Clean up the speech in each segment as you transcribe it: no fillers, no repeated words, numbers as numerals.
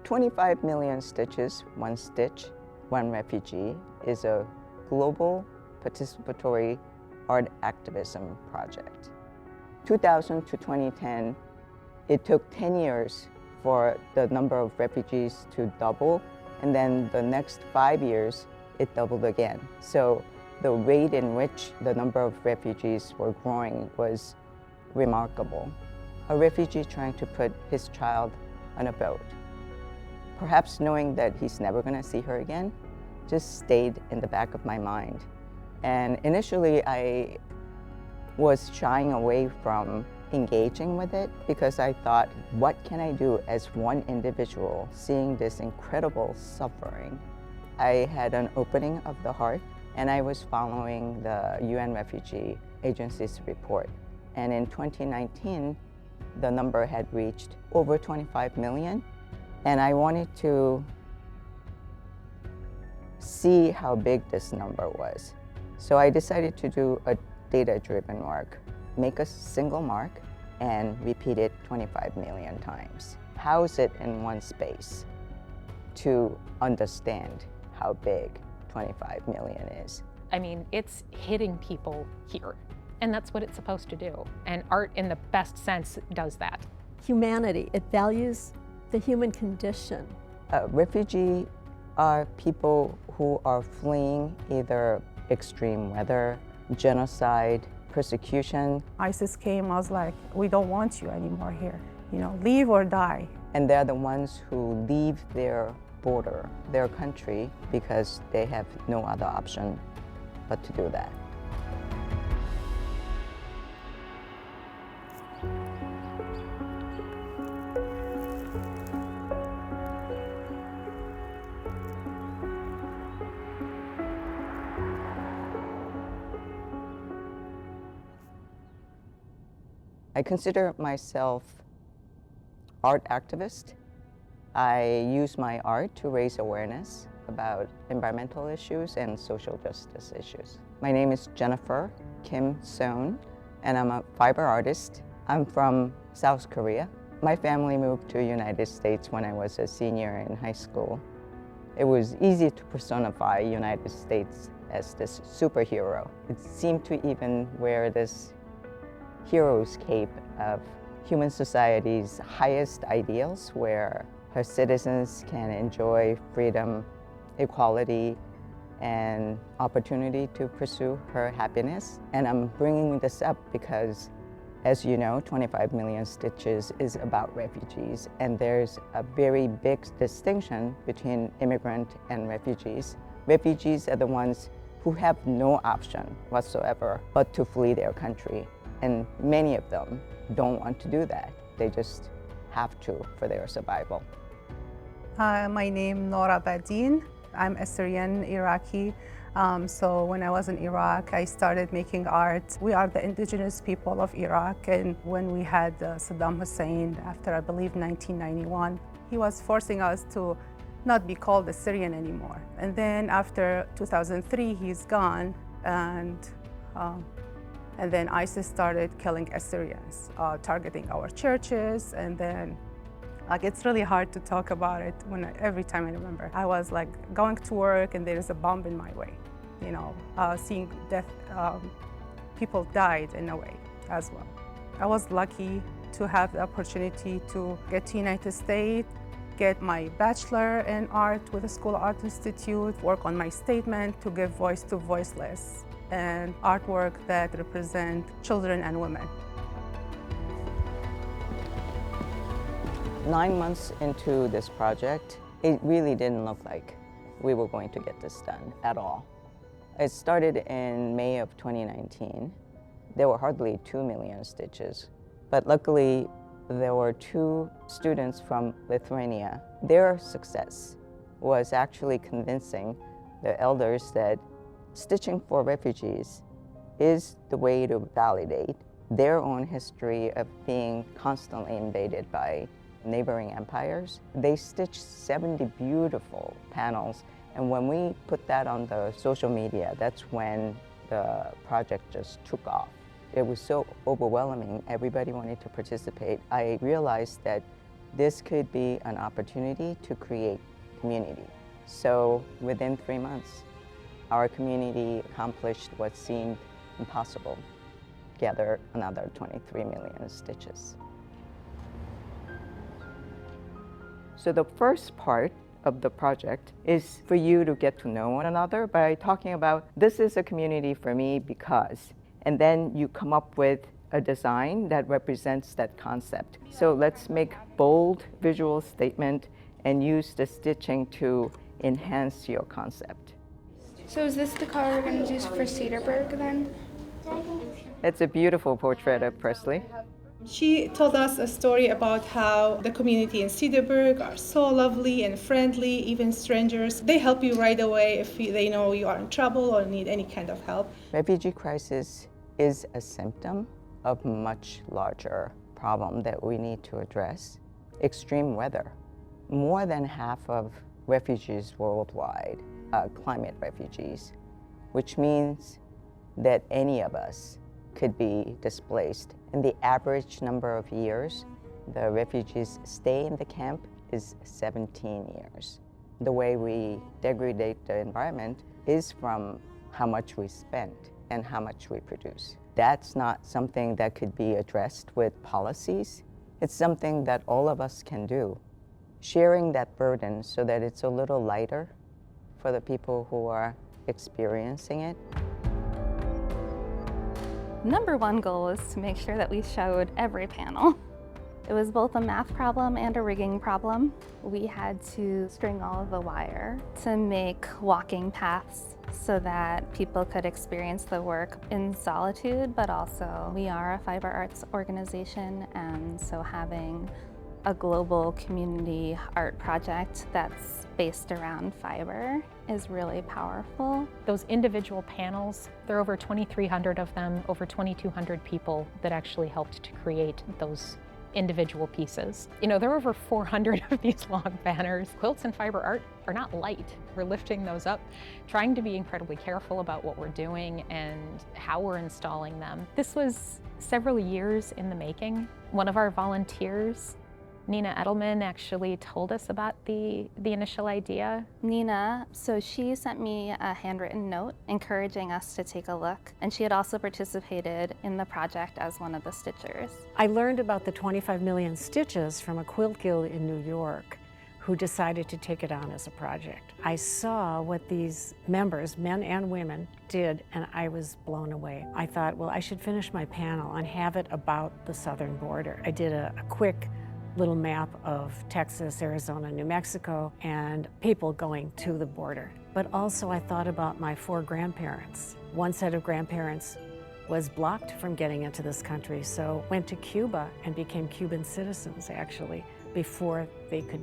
25 million stitches, one stitch, one refugee is a global participatory art activism project. 2000 to 2010, it took 10 years for the number of refugees to double, and then the next 5 years, it doubled again. So the rate in which the number of refugees were growing was remarkable. A refugee trying to put his child on a boat, perhaps knowing that he's never going to see her again, just stayed in the back of my mind. And initially, I was shying away from engaging with it because I thought, what can I do as one individual seeing this incredible suffering? I had an opening of the heart, and I was following the UN Refugee Agency's report. And in 2019, the number had reached over 25 million. And I wanted to see how big this number was. So I decided to do a data-driven work, make a single mark and repeat it 25 million times. House it in one space to understand how big 25 million is. I mean, it's hitting people here, and that's what it's supposed to do. And art, in the best sense, does that. Humanity, it values the human condition. Refugees are people who are fleeing either extreme weather, genocide, persecution. ISIS came, I was like, we don't want you anymore here. You know, leave or die. And they're the ones who leave their border, their country, because they have no other option but to do that. I consider myself art activist. I use my art to raise awareness about environmental issues and social justice issues. My name is Jennifer Kim Sohn, and I'm a fiber artist. I'm from South Korea. My family moved to the United States when I was a senior in high school. It was easy to personify United States as this superhero. It seemed to even wear this hero's cape of human society's highest ideals, where her citizens can enjoy freedom, equality, and opportunity to pursue her happiness. And I'm bringing this up because, as you know, 25 million stitches is about refugees, and there's a very big distinction between immigrant and refugees. Refugees are the ones who have no option whatsoever but to flee their country. And many of them don't want to do that. They just have to for their survival. My name Noora Badeen. I'm Assyrian Iraqi. So when I was in Iraq, I started making art. We are the indigenous people of Iraq, and when we had Saddam Hussein after, I believe, 1991, he was forcing us to not be called Assyrian anymore. And then after 2003, he's gone, and then ISIS started killing Assyrians, targeting our churches, and then it's really hard to talk about it every time I remember. I was like going to work and there's a bomb in my way, you know, seeing death, people died in a way as well. I was lucky to have the opportunity to get to United States, get my bachelor in art with the School of Art Institute, work on my statement to give voice to voiceless, and artwork that represent children and women. 9 months into this project, it really didn't look like we were going to get this done at all. It started in May of 2019. There were hardly 2 million stitches, but luckily there were 2 students from Lithuania. Their success was actually convincing the elders that stitching for refugees is the way to validate their own history of being constantly invaded by neighboring empires. They stitched 70 beautiful panels, and when we put that on the social media, that's when the project just took off. It was so overwhelming, everybody wanted to participate. I realized that this could be an opportunity to create community. So within 3 months, our community accomplished what seemed impossible: gather another 23 million stitches. So the first part of the project is for you to get to know one another by talking about, this is a community for me because, and then you come up with a design that represents that concept. So let's make bold visual statement and use the stitching to enhance your concept. So is this the color we're going to use for Cedarburg then? It's a beautiful portrait of Presley. She told us a story about how the community in Cedarburg are so lovely and friendly, even strangers. They help you right away if they know you are in trouble or need any kind of help. Refugee crisis is a symptom of a much larger problem that we need to address: extreme weather. More than half of refugees worldwide are climate refugees, which means that any of us could be displaced. And the average number of years the refugees stay in the camp is 17 years. The way we degrade the environment is from how much we spend and how much we produce. That's not something that could be addressed with policies. It's something that all of us can do. Sharing that burden so that it's a little lighter for the people who are experiencing it. Number one goal was to make sure that we showed every panel. It was both a math problem and a rigging problem. We had to string all of the wire to make walking paths so that people could experience the work in solitude, but also we are a fiber arts organization, and so having a global community art project that's based around fiber is really powerful. Those individual panels, there are over 2,300 of them, over 2,200 people that actually helped to create those individual pieces. You know, there are over 400 of these long banners. Quilts and fiber art are not light. We're lifting those up, trying to be incredibly careful about what we're doing and how we're installing them. This was several years in the making. One of our volunteers, Nina Edelman, actually told us about the initial idea. Nina, so she sent me a handwritten note encouraging us to take a look, and she had also participated in the project as one of the stitchers. I learned about the 25 million stitches from a quilt guild in New York who decided to take it on as a project. I saw what these members, men and women, did, and I was blown away. I thought, well, I should finish my panel and have it about the southern border. I did a quick little map of Texas, Arizona, New Mexico, and people going to the border. But also I thought about my 4 grandparents. One set of grandparents was blocked from getting into this country, so went to Cuba and became Cuban citizens, actually, before they could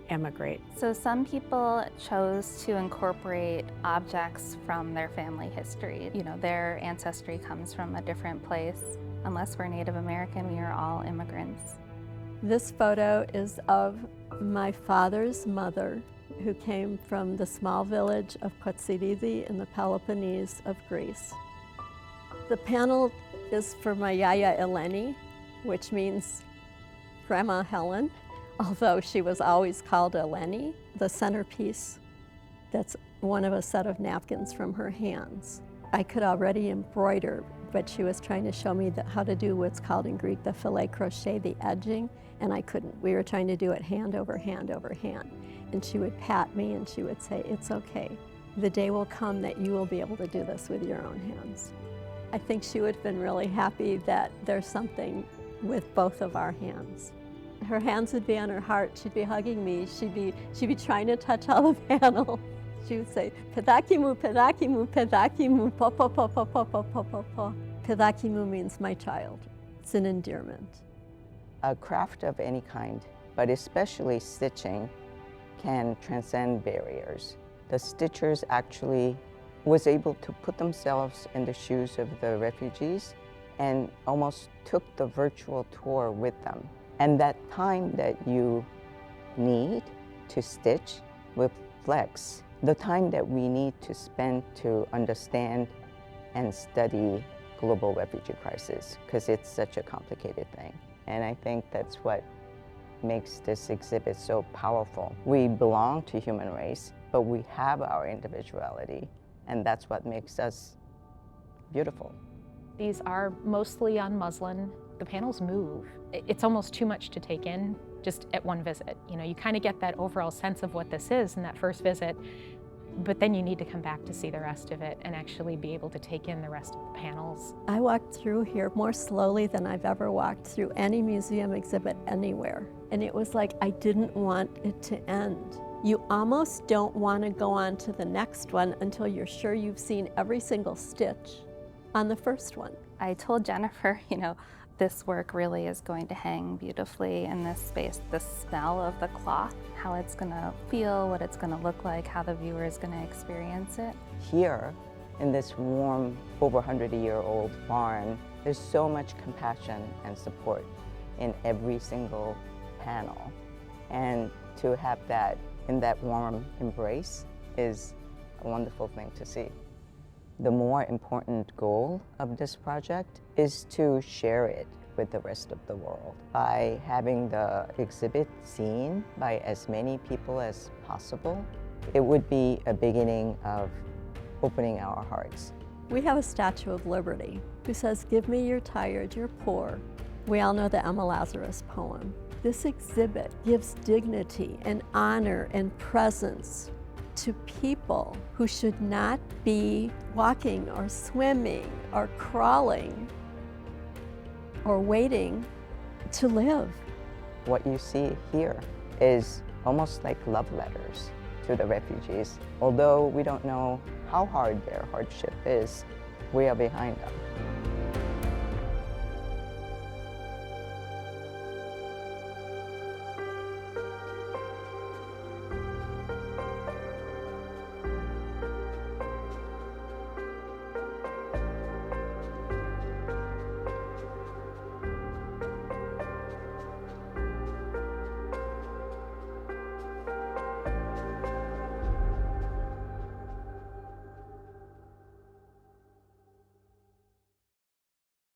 emigrate. So some people chose to incorporate objects from their family history. You know, their ancestry comes from a different place. Unless we're Native American, we are all immigrants. This photo is of my father's mother, who came from the small village of Kotzirizi in the Peloponnese of Greece. The panel is for my Yaya Eleni, which means Grandma Helen, although she was always called Eleni. The centerpiece, that's one of a set of napkins from her hands. I could already embroider, but she was trying to show me how to do what's called in Greek the filet crochet, the edging, and I couldn't. We were trying to do it hand over hand over hand. And she would pat me and she would say, "It's okay. The day will come that you will be able to do this with your own hands." I think she would have been really happy that there's something with both of our hands. Her hands would be on her heart. She'd be hugging me. She'd be trying to touch all the panel. She would say, "Pedakimu, pedakimu, pedakimu, po po po po po po po po po." Pedakimu means my child. It's an endearment. A craft of any kind, but especially stitching, can transcend barriers. The stitchers actually was able to put themselves in the shoes of the refugees and almost took the virtual tour with them. And that time that you need to stitch with flex, the time that we need to spend to understand and study global refugee crisis, because it's such a complicated thing. And I think that's what makes this exhibit so powerful. We belong to human race, but we have our individuality, and that's what makes us beautiful. These are mostly on muslin. The panels move. It's almost too much to take in just at one visit. You know, you kind of get that overall sense of what this is in that first visit, but then you need to come back to see the rest of it and actually be able to take in the rest of the panels. I walked through here more slowly than I've ever walked through any museum exhibit anywhere. And it was like I didn't want it to end. You almost don't want to go on to the next one until you're sure you've seen every single stitch on the first one. I told Jennifer, you know, this work really is going to hang beautifully in this space. The smell of the cloth, how it's going to feel, what it's going to look like, how the viewer is going to experience it. Here, in this warm, over 100-year-old barn, there's so much compassion and support in every single panel. And to have that in that warm embrace is a wonderful thing to see. The more important goal of this project is to share it with the rest of the world by having the exhibit seen by as many people as possible. It would be a beginning of opening our hearts. We have a Statue of Liberty who says, "Give me your tired, your poor." We all know the Emma Lazarus poem. This exhibit gives dignity and honor and presence to people who should not be walking or swimming or crawling or waiting to live. What you see here is almost like love letters to the refugees. Although we don't know how hard their hardship is, we are behind them.